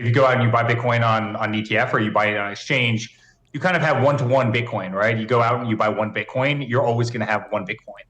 if you go out and you buy Bitcoin on an ETF or you buy it on exchange, you kind of have one-to-one Bitcoin, right? You go out and you buy one Bitcoin, you're always going to have one Bitcoin.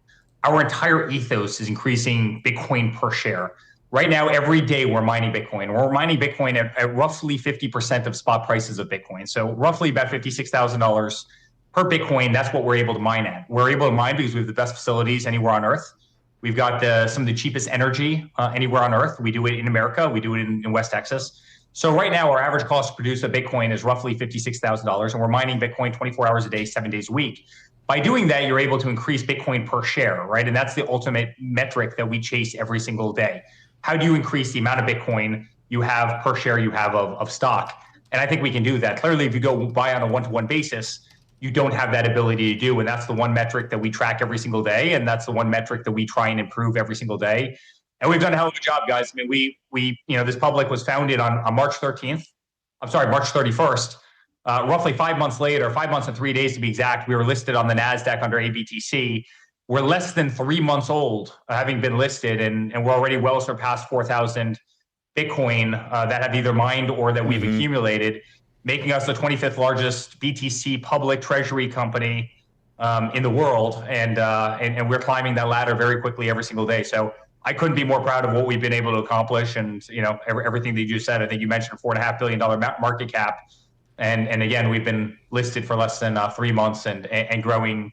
Our entire ethos is increasing Bitcoin per share. Right now, every day we're mining Bitcoin. We're mining Bitcoin at roughly 50% of spot prices of Bitcoin. So roughly about $56,000 per Bitcoin. That's what we're able to mine at. We're able to mine because we have the best facilities anywhere on Earth. We've got some of the cheapest energy anywhere on Earth. We do it in America. We do it in West Texas. So right now, our average cost to produce a Bitcoin is roughly $56,000, and we're mining Bitcoin 24 hours a day, 7 days a week. By doing that, you're able to increase Bitcoin per share, right? And that's the ultimate metric that we chase every single day. How do you increase the amount of Bitcoin you have per share you have of stock? And I think we can do that. Clearly, if you go buy on a one-to-one basis, you don't have that ability to do. And that's the one metric that we track every single day. And that's the one metric that we try and improve every single day. And we've done a hell of a job, guys. I mean, we this public was founded on March 13th. I'm sorry, March 31st. Roughly 5 months later, 5 months and 3 days to be exact, we were listed on the NASDAQ under ABTC. We're less than 3 months old, having been listed, and we're already well surpassed 4,000 Bitcoin that have either mined or that we've accumulated, making us the 25th largest BTC public treasury company in the world. And we're climbing that ladder very quickly every single day. So I couldn't be more proud of what we've been able to accomplish. And, everything that you just said, I think you mentioned a $4.5 billion market cap. And again, we've been listed for less than 3 months and growing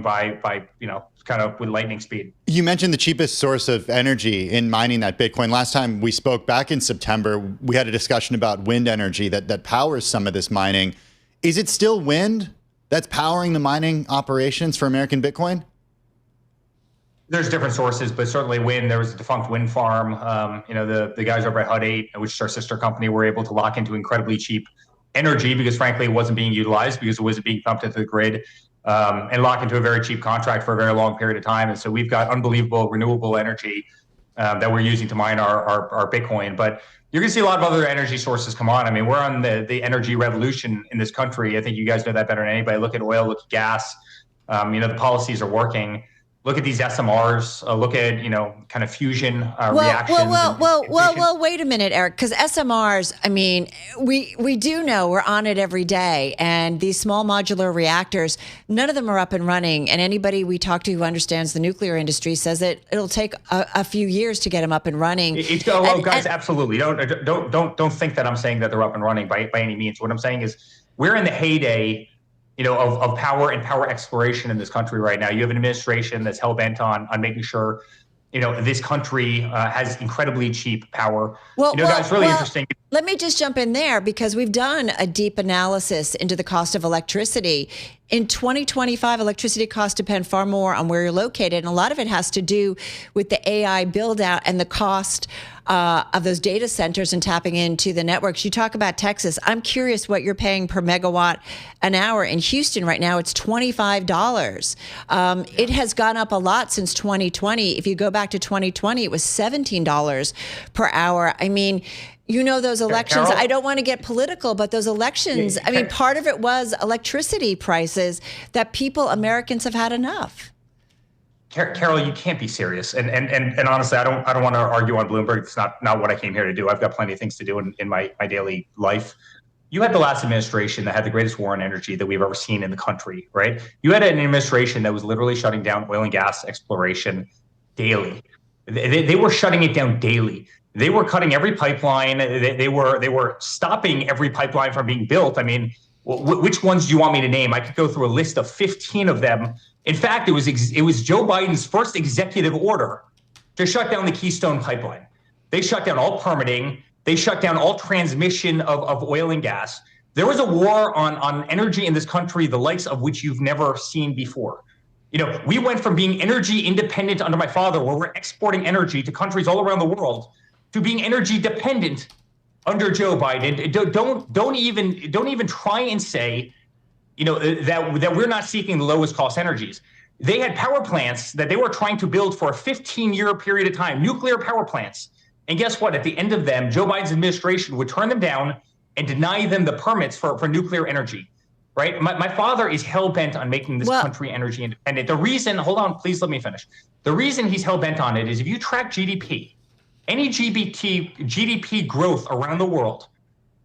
by kind of with lightning speed. You mentioned the cheapest source of energy in mining that Bitcoin. Last time we spoke back in September, we had a discussion about wind energy that powers some of this mining. Is it still wind that's powering the mining operations for American Bitcoin? There's different sources, but certainly wind. There was a defunct wind farm. The guys over at Hut 8, which is our sister company, were able to lock into incredibly cheap energy because, frankly, it wasn't being utilized because it wasn't being pumped into the grid, and lock into a very cheap contract for a very long period of time. And so we've got unbelievable renewable energy that we're using to mine our Bitcoin. But you're going to see a lot of other energy sources come on. I mean, we're on the energy revolution in this country. I think you guys know that better than anybody. Look at oil, look at gas. The policies are working. Look at these SMRs. Look at kind of fusion reactions. Well. Wait a minute, Eric, because SMRs. I mean, we do know we're on it every day, and these small modular reactors, none of them are up and running. And anybody we talk to who understands the nuclear industry says that it'll take a few years to get them up and running. Guys, absolutely. Don't think that I'm saying that they're up and running by any means. What I'm saying is we're in the heyday of power and power exploration in this country right now. You have an administration that's hell-bent on making sure, this country has incredibly cheap power. Guys, really interesting. Let me just jump in there because we've done a deep analysis into the cost of electricity. In 2025, electricity costs depend far more on where you're located, and a lot of it has to do with the AI build-out and the cost of those data centers and tapping into the networks. You talk about Texas. I'm curious what you're paying per megawatt an hour. In Houston right now, it's $25. It has gone up a lot since 2020. If you go back to 2020, it was $17 per hour. I mean, those elections, Carol, I don't want to get political, but those elections, I mean, part of it was electricity prices that Americans have had enough. Carol, you can't be serious. And honestly, I don't want to argue on Bloomberg. It's not what I came here to do. I've got plenty of things to do in my daily life. You had the last administration that had the greatest war on energy that we've ever seen in the country, right? You had an administration that was literally shutting down oil and gas exploration daily. They were shutting it down daily. They were cutting every pipeline. They were stopping every pipeline from being built. I mean, which ones do you want me to name? I could go through a list of 15 of them. In fact, it was Joe Biden's first executive order to shut down the Keystone Pipeline. They shut down all permitting. They shut down all transmission of oil and gas. There was a war on energy in this country, the likes of which you've never seen before. We went from being energy independent under my father, where we're exporting energy to countries all around the world, to being energy dependent under Joe Biden. Don't even try and say, that we're not seeking the lowest cost energies. They had power plants that they were trying to build for a 15-year period of time, nuclear power plants. And guess what? At the end of them, Joe Biden's administration would turn them down and deny them the permits for nuclear energy. Right? My father is hell-bent on making this country energy independent. The reason, hold on, please let me finish. The reason he's hell-bent on it is if you track GDP, any GDP growth around the world,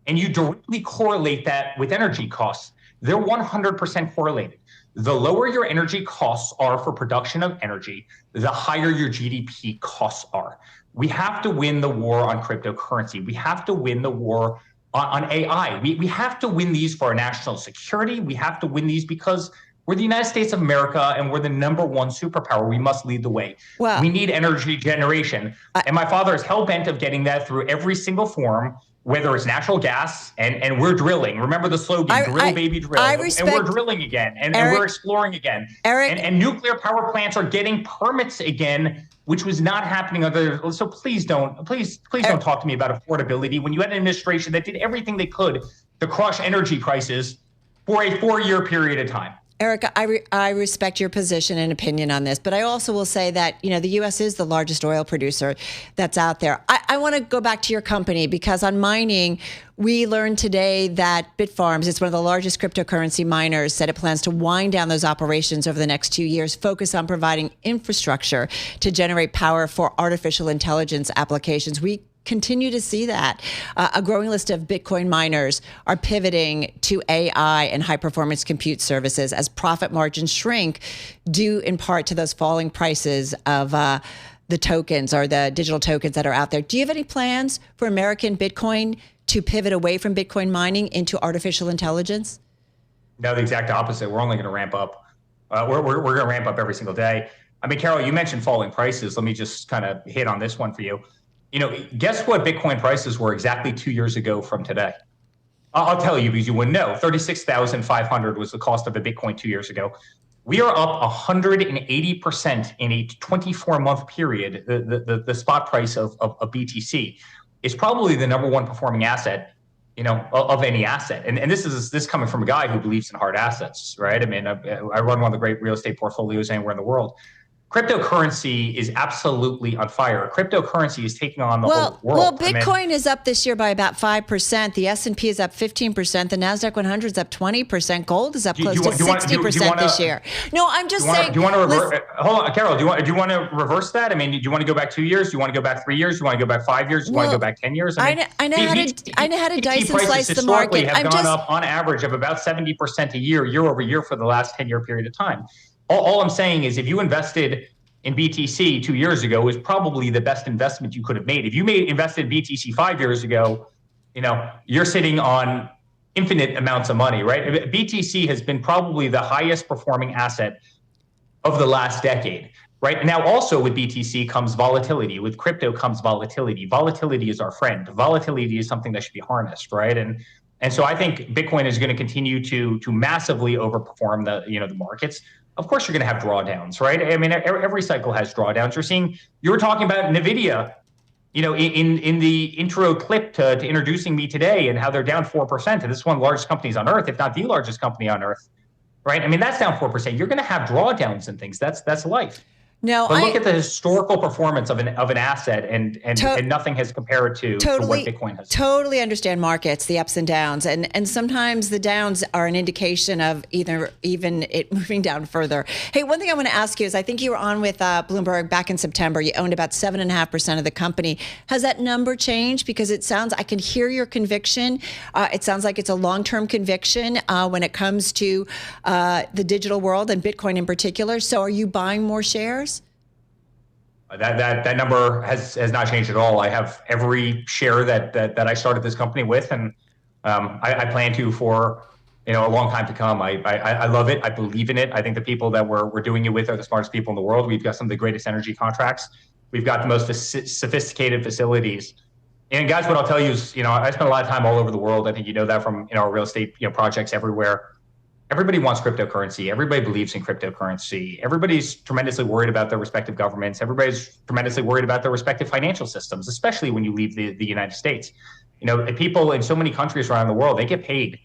and you directly correlate that with energy costs, they're 100% correlated. The lower your energy costs are for production of energy, the higher your GDP costs are. We have to win the war on cryptocurrency. We have to win the war on AI. We have to win these for our national security. We have to win these because we're the United States of America and we're the number one superpower. We must lead the way. Well, we need energy generation. And my father is hell-bent of getting that through every single form, whether it's natural gas, and we're drilling. Remember the slogan, drill, baby, drill. And we're drilling again, and we're exploring again. And nuclear power plants are getting permits again, which was not happening. So please don't talk to me about affordability when you had an administration that did everything they could to crush energy prices for a 4-year period of time. Eric, I respect your position and opinion on this, but I also will say that, the U.S. is the largest oil producer that's out there. I want to go back to your company because on mining, we learned today that Bitfarms, it's one of the largest cryptocurrency miners, said it plans to wind down those operations over the next 2 years, focus on providing infrastructure to generate power for artificial intelligence applications. We continue to see that. A growing list of Bitcoin miners are pivoting to AI and high-performance compute services as profit margins shrink, due in part to those falling prices of the tokens or the digital tokens that are out there. Do you have any plans for American Bitcoin to pivot away from Bitcoin mining into artificial intelligence? No, the exact opposite. We're only going to ramp up. We're going to ramp up every single day. I mean, Carol, you mentioned falling prices. Let me just kind of hit on this one for you. Guess what Bitcoin prices were exactly 2 years ago from today? I'll tell you because you wouldn't know. 36,500 was the cost of a Bitcoin 2 years ago. We are up 180% in a 24-month period. The spot price of BTC is probably the number one performing asset, of any asset. And this coming from a guy who believes in hard assets, right? I mean, I run one of the great real estate portfolios anywhere in the world. Cryptocurrency is absolutely on fire. Cryptocurrency is taking on the whole world. Well, Bitcoin is up this year by about 5%. The S&P is up 15%. The NASDAQ 100 is up 20%. Gold is up close to 60% this year. No, I'm just saying. Do you want to reverse? Hold on, Carol. Do you want to reverse that? I mean, do you want to go back 2 years? Do you want to go back 3 years? Do you want to go back 5 years? Do you want to go back 10 years? I know how to dice and slice the market. Have gone up on average of about 70% a year over year for the last 10-year period of time. All I'm saying is if you invested in BTC 2 years ago, it was probably the best investment you could have made. If you invested in BTC 5 years ago, you're sitting on infinite amounts of money, right? BTC has been probably the highest performing asset of the last decade, right? Now, also with BTC comes volatility. With crypto comes volatility. Volatility is our friend. Volatility is something that should be harnessed, right? And so I think Bitcoin is going to continue to massively overperform the markets. Of course, you're going to have drawdowns, right? I mean, every cycle has drawdowns. You were talking about NVIDIA, in the intro clip to introducing me today and how they're down 4%. And this is one of the largest companies on earth, if not the largest company on earth, right? I mean, that's down 4%. You're going to have drawdowns and things. That's life. No, but look at the historical performance of an asset, and nothing has compared to what Bitcoin has. Totally understand markets, the ups and downs, and sometimes the downs are an indication of even it moving down further. Hey, one thing I want to ask you is, I think you were on with Bloomberg back in September. You owned about 7.5% of the company. Has that number changed? Because I can hear your conviction. It sounds like it's a long-term conviction when it comes to the digital world and Bitcoin in particular. So, are you buying more shares? That number has not changed at all. I have every share that I started this company with, and I plan to for a long time to come. I love it. I believe in it. I think the people that we're doing it with are the smartest people in the world. We've got some of the greatest energy contracts. We've got the most sophisticated facilities. And guys, what I'll tell you is, I spend a lot of time all over the world. I think you know that from our real estate projects everywhere. Everybody wants cryptocurrency. Everybody believes in cryptocurrency. Everybody's tremendously worried about their respective governments. Everybody's tremendously worried about their respective financial systems, especially when you leave the United States. People in so many countries around the world, they get paid.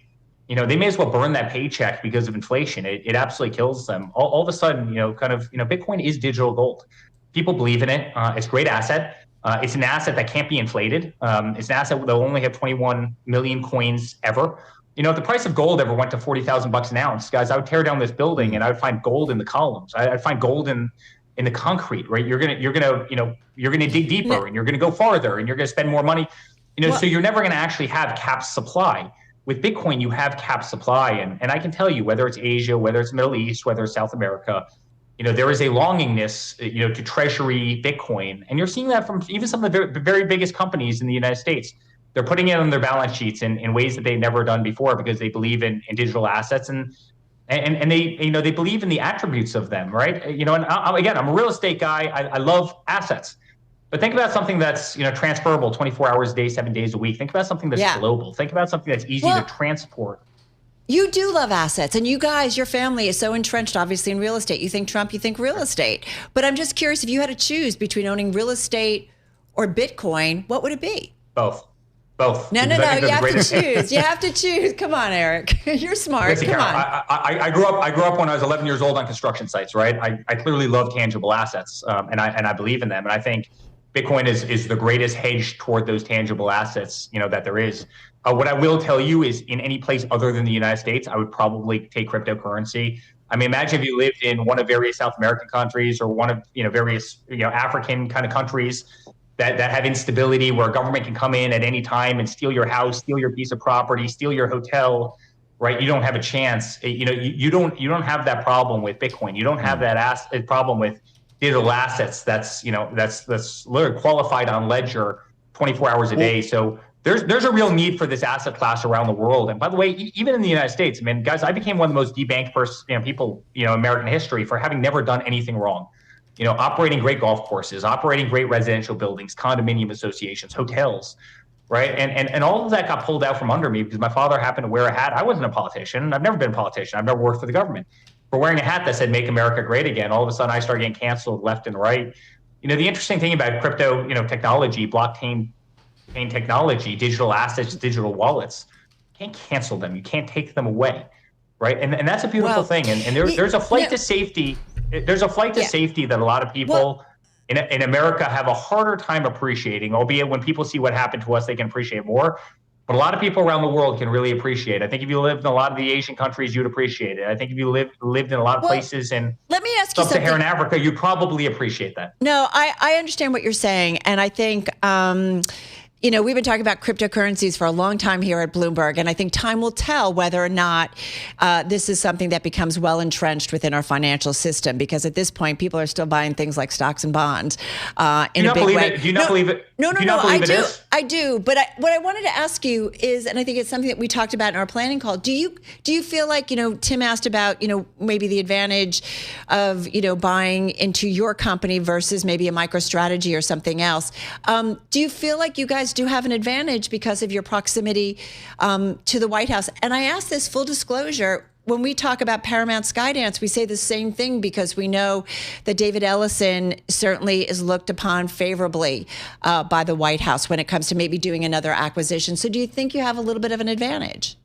They may as well burn that paycheck because of inflation. It absolutely kills them. All of a sudden, Bitcoin is digital gold. People believe in it. It's a great asset. It's an asset that can't be inflated. It's an asset that will only have 21 million coins ever. If the price of gold ever went to $40,000 an ounce, guys, I would tear down this building and I would find gold in the columns. I'd find gold in the concrete, right? You're gonna dig deeper and you're gonna go farther and you're gonna spend more money. So you're never going to actually have capped supply. With Bitcoin, you have capped supply. And I can tell you, whether it's Asia, whether it's Middle East, whether it's South America, there is a longingness, to treasury Bitcoin. And you're seeing that from even some of the very, very biggest companies in the United States. They're putting it on their balance sheets in ways that they've never done before because they believe in digital assets and they believe in the attributes of them, right? Again, I'm a real estate guy. I love assets. But think about something that's transferable 24 hours a day, 7 days a week. Think about something that's global. Think about something that's easy to transport. You do love assets, and you guys, your family is so entrenched, obviously, in real estate. You think Trump, you think real estate. But I'm just curious, if you had to choose between owning real estate or Bitcoin, what would it be? Both. No. You have to choose. You have to choose. Come on, Eric. You're smart. Listen, Come on. I grew up when I was 11 years old on construction sites, right? I clearly love tangible assets, and I believe in them. And I think Bitcoin is the greatest hedge toward those tangible assets, that there is. What I will tell you is, in any place other than the United States, I would probably take cryptocurrency. I mean, imagine if you lived in one of various South American countries or one of various African kind of countries that have instability, where a government can come in at any time and steal your house, steal your piece of property, steal your hotel, right? You don't have a chance. You don't have that problem with Bitcoin. You don't have that problem with digital assets. That's literally qualified on ledger 24 hours a day. So there's a real need for this asset class around the world. And by the way, even in the United States, I mean, guys, I became one of the most debanked people, in American history for having never done anything wrong. Operating great golf courses, operating great residential buildings, condominium associations, hotels, right? And all of that got pulled out from under me because my father happened to wear a hat. I wasn't a politician. I've never been a politician. I've never worked for the government. For wearing a hat that said "Make America Great Again," all of a sudden I started getting canceled left and right. The interesting thing about crypto, technology, blockchain technology, digital assets, digital wallets, you can't cancel them. You can't take them away, right? And that's a beautiful thing. And there's a flight to safety. There's a flight to safety that a lot of people in America have a harder time appreciating, albeit when people see what happened to us, they can appreciate more. But a lot of people around the world can really appreciate it. I think if you lived in a lot of the Asian countries, you'd appreciate it. I think if you lived in a lot of places in sub-Saharan Africa, you'd probably appreciate that. No, I understand what you're saying. And I think, we've been talking about cryptocurrencies for a long time here at Bloomberg, and I think time will tell whether or not this is something that becomes well entrenched within our financial system. Because at this point, people are still buying things like stocks and bonds in a big way. Do you not believe it? No, I do. But what I wanted to ask you is, and I think it's something that we talked about in our planning call. Do you feel like, Tim asked about, maybe the advantage of, buying into your company versus maybe a MicroStrategy or something else? Do you feel like you guys do have an advantage because of your proximity to the White House? And I ask this full disclosure. When we talk about Paramount Skydance, we say the same thing because we know that David Ellison certainly is looked upon favorably by the White House when it comes to maybe doing another acquisition. So do you think you have a little bit of an advantage?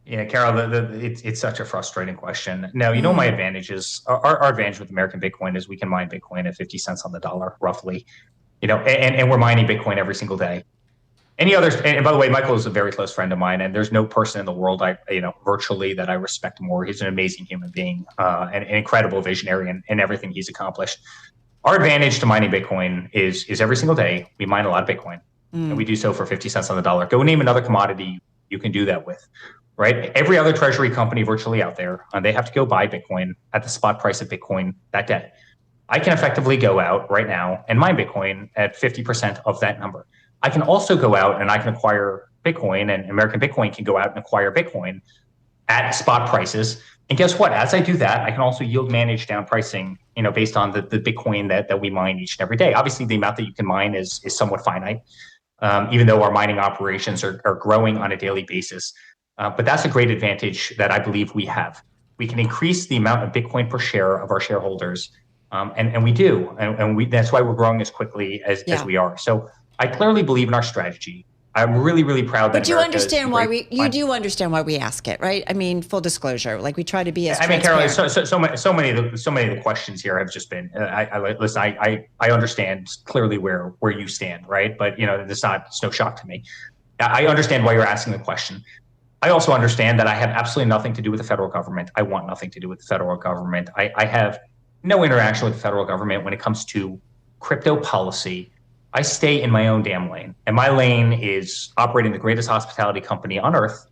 Yeah, Carol, it's such a frustrating question. No, my advantages, our advantage with American Bitcoin is we can mine Bitcoin at 50 cents on the dollar, roughly. And we're mining Bitcoin every single day. Any others? And by the way, Michael is a very close friend of mine, and there's no person in the world virtually that I respect more. He's an amazing human being, an incredible visionary in everything he's accomplished. Our advantage to mining Bitcoin is every single day we mine a lot of Bitcoin, and we do so for 50 cents on the dollar. Go name another commodity you can do that with, right? Every other treasury company virtually out there, they have to go buy Bitcoin at the spot price of Bitcoin that day. I can effectively go out right now and mine Bitcoin at 50% of that number. I can also go out and I can acquire Bitcoin, and American Bitcoin can go out and acquire Bitcoin at spot prices. And guess what? As I do that, I can also yield manage down pricing, based on the Bitcoin that we mine each and every day. Obviously, the amount that you can mine is somewhat finite, even though our mining operations are growing on a daily basis. But that's a great advantage that I believe we have. We can increase the amount of Bitcoin per share of our shareholders, and we do. And that's why we're growing as quickly as we are. So I clearly believe in our strategy. I'm really, really proud that. But you understand why you do understand why we ask it, right? I mean, full disclosure, like we try to be as. I mean, Carol, so many of the questions here have just been. I understand clearly where you stand, right? But it's no shock to me. I understand why you're asking the question. I also understand that I have absolutely nothing to do with the federal government. I want nothing to do with the federal government. I have no interaction with the federal government when it comes to crypto policy. I stay in my own damn lane. And my lane is operating the greatest hospitality company on earth,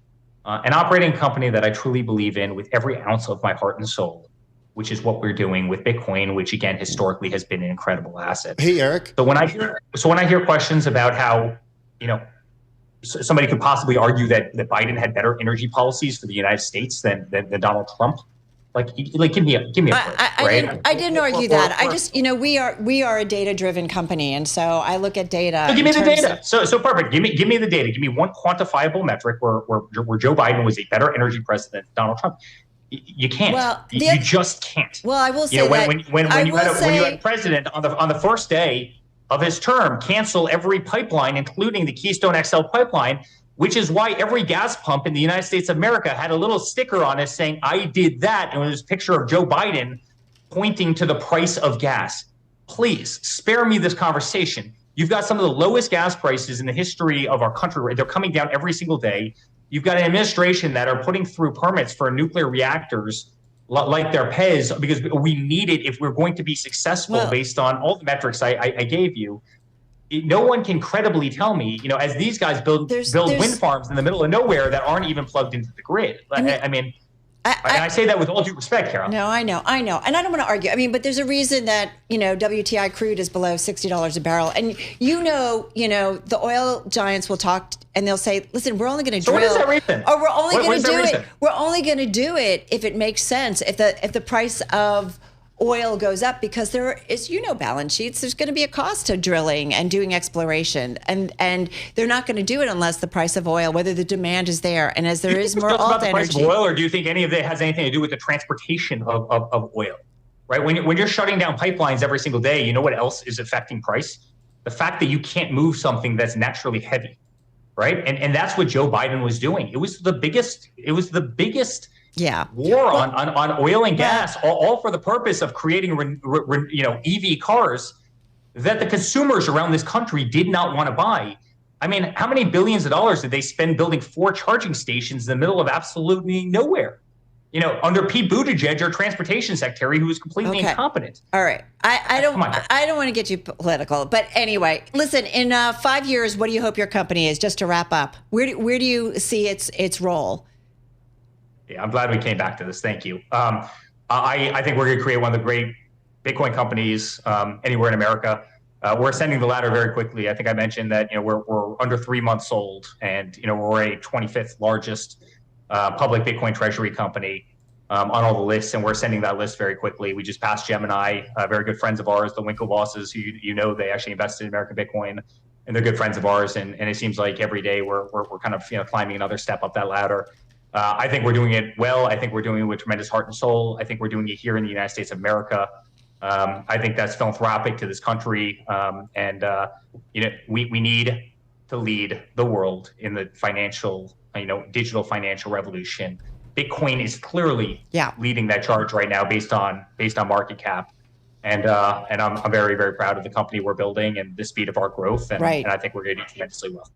and operating a company that I truly believe in with every ounce of my heart and soul, which is what we're doing with Bitcoin, which again, historically has been an incredible asset. Hey, Eric. So when I hear questions about how, somebody could possibly argue that Biden had better energy policies for the United States than Donald Trump, like give me a break, right? I didn't argue that. I just, we are a data-driven company, and so I look at data. So give me the data. So perfect. Give me the data. Give me one quantifiable metric where Joe Biden was a better energy president than Donald Trump. You can't. Well, you just can't. Well, I will say when you had a president on the first day of his term cancel every pipeline, including the Keystone XL pipeline, which is why every gas pump in the United States of America had a little sticker on it saying, "I did that," and it was a picture of Joe Biden pointing to the price of gas. Please spare me this conversation. You've got some of the lowest gas prices in the history of our country. They're coming down every single day. You've got an administration that are putting through permits for nuclear reactors like their PEZ because we need it if we're going to be successful based on all the metrics I gave you. No one can credibly tell me, as these guys build wind farms in the middle of nowhere that aren't even plugged into the grid. I say that with all due respect, Carol. No, I know. And I don't want to argue. But there's a reason that, WTI crude is below $60 a barrel. And, the oil giants will talk and they'll say, listen, we're only going to drill. So what is that reason? Or we're only going to do it. We're only going to do it if it makes sense, if the price of oil goes up, because there is, balance sheets. There's going to be a cost to drilling and doing exploration, and they're not going to do it unless the price of oil, whether the demand is there, and as there is more alt energy. Price of oil, or do you think any of it has anything to do with the transportation of oil? Right? When you're shutting down pipelines every single day, you know what else is affecting price? The fact that you can't move something that's naturally heavy, right? And that's what Joe Biden was doing. It was the biggest. War on oil and gas, all for the purpose of creating EV cars that the consumers around this country did not want to buy. How many billions of dollars did they spend building 4 charging stations in the middle of absolutely nowhere? Under Pete Buttigieg, our transportation secretary, who was completely incompetent. All right, I don't want to get you political, but anyway, listen. In 5 years, what do you hope your company is? Just to wrap up, where do you see its role? Yeah, I'm glad we came back to this. Thank you. I think we're going to create one of the great Bitcoin companies anywhere in America. We're ascending the ladder very quickly. I think I mentioned that we're under 3 months old, and we're a 25th largest public Bitcoin treasury company on all the lists, and we're ascending that list very quickly. We just passed Gemini, very good friends of ours, the Winklevosses, who they actually invested in American Bitcoin, and they're good friends of ours. And it seems like every day we're kind of climbing another step up that ladder. I think we're doing it well. I think we're doing it with tremendous heart and soul. I think we're doing it here in the United States of America. I think that's philanthropic to this country. We need to lead the world in the financial, digital financial revolution. Bitcoin is clearly leading that charge right now based on market cap. And I'm very, very proud of the company we're building and the speed of our growth. And I think we're going to do tremendously well.